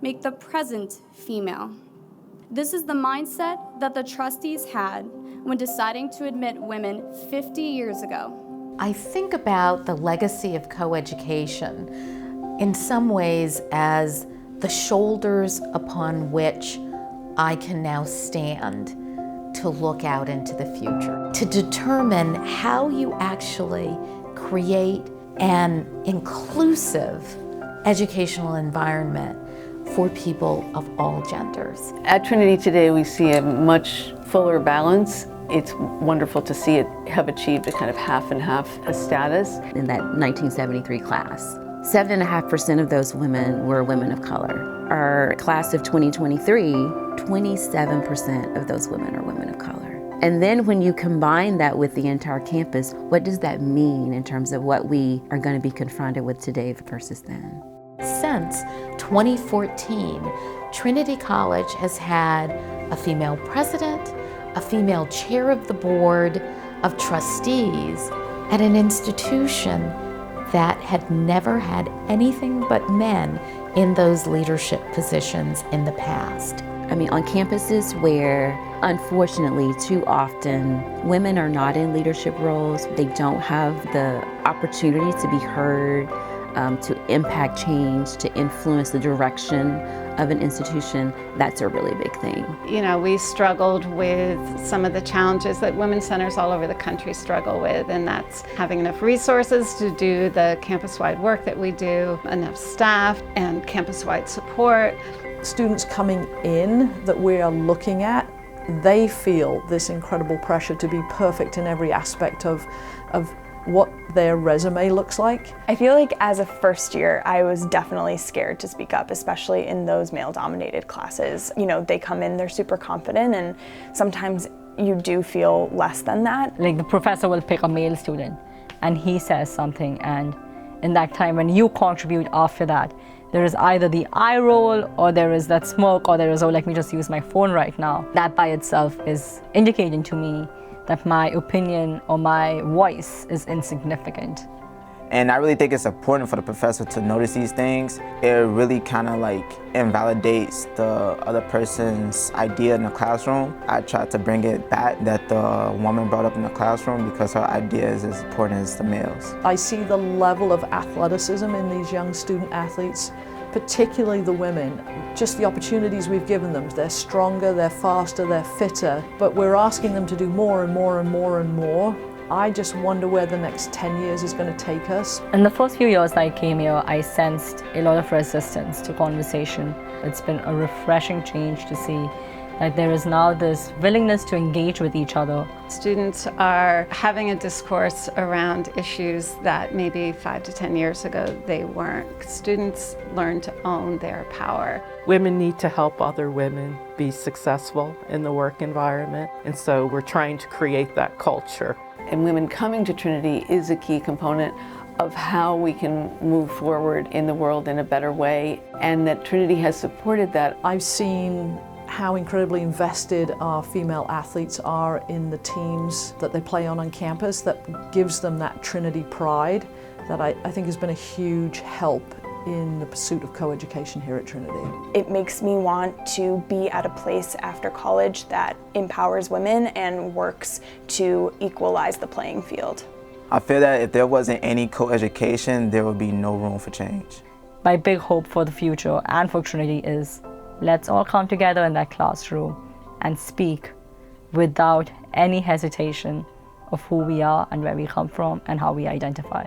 make the present female. This is the mindset that the trustees had when deciding to admit women 50 years ago. I think about the legacy of coeducation in some ways as the shoulders upon which I can now stand to look out into the future, to determine how you actually create an inclusive educational environment for people of all genders. At Trinity today, we see a much fuller balance. It's wonderful to see it have achieved a kind of half and half status. In that 1973 class, 7.5% of those women were women of color. Our class of 2023, 27% of those women are women of color. And then when you combine that with the entire campus, what does that mean in terms of what we are going to be confronted with today versus then? Since 2014, Trinity College has had a female president, a female chair of the board of trustees at an institution that had never had anything but men in those leadership positions in the past. I mean, on campuses where, unfortunately, too often, women are not in leadership roles, they don't have the opportunity to be heard, to impact change, to influence the direction of an institution, that's a really big thing. You know, we struggled with some of the challenges that women's centers all over the country struggle with, and that's having enough resources to do the campus-wide work that we do, enough staff, and campus-wide support. Students coming in that we are looking at, they feel this incredible pressure to be perfect in every aspect of what their resume looks like. I feel like as a first year, I was definitely scared to speak up, especially in those male-dominated classes. You know, they come in, they're super confident, and sometimes you do feel less than that. Like the professor will pick a male student and he says something, and in that time when you contribute after that, there is either the eye roll or there is that smirk or there is, oh, let me just use my phone right now. That by itself is indicating to me that my opinion or my voice is insignificant. And I really think it's important for the professor to notice these things. It really kind of like invalidates the other person's idea in the classroom. I try to bring it back that the woman brought up in the classroom because her idea is as important as the males. I see the level of athleticism in these young student athletes, particularly the women, just the opportunities we've given them. They're stronger, they're faster, they're fitter, but we're asking them to do more and more and more and more. I just wonder where the next 10 years is going to take us. In the first few years I came here, I sensed a lot of resistance to conversation. It's been a refreshing change to see that there is now this willingness to engage with each other. Students are having a discourse around issues that maybe 5 to 10 years ago they weren't. Students learn to own their power. Women need to help other women be successful in the work environment, and so we're trying to create that culture. And women coming to Trinity is a key component of how we can move forward in the world in a better way, and that Trinity has supported that. I've seen how incredibly invested our female athletes are in the teams that they play on campus. That gives them that Trinity pride that I think has been a huge help in the pursuit of coeducation here at Trinity. It makes me want to be at a place after college that empowers women and works to equalize the playing field. I feel that if there wasn't any coeducation, there would be no room for change. My big hope for the future and for Trinity is let's all come together in that classroom and speak without any hesitation of who we are and where we come from and how we identify.